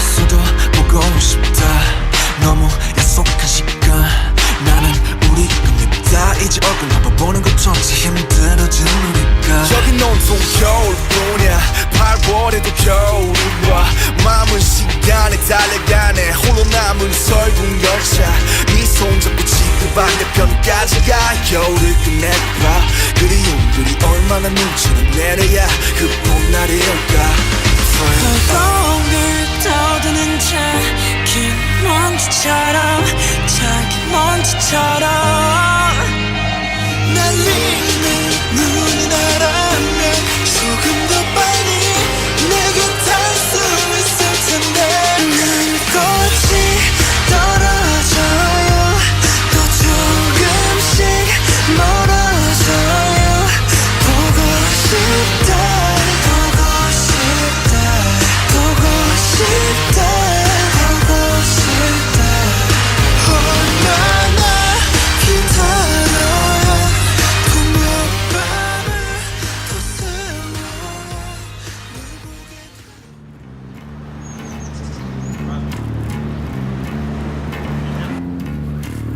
있어도 보고 싶다. 너무 약속한 시간 나는 우리 겁니다. 이제 얼굴 한번 보는 것조차 힘들어진 우리가. 여긴 온통 겨울뿐이야. 8월에도 겨울이 와. 마음은 시간에 달려가네. 홀로 남은 설국 열차. 네 손잡고 지구 반대편까지 가. 겨울을 끝내봐. 그리움들이 얼마나 눈치를 내려야 그 봄날이 올까. 거울을 떠드는 작은 먼지처럼 작은 먼지처럼 날리는 눈이 나라면 조금 더 빨리 내게 닿을 수 있을 텐데. 난 꽃이 떨어져요 또 조금씩 멀어져요 보고 싶다 보고 싶다 보고 싶다 보고 싶다 얼마나 기다려야 분명 밤을 더 세워야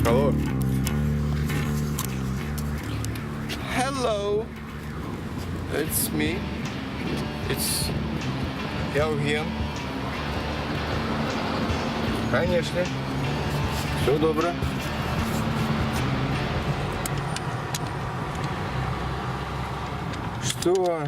Hello. Hello. It's me. It's Евген. Конечно. Все добро. Что?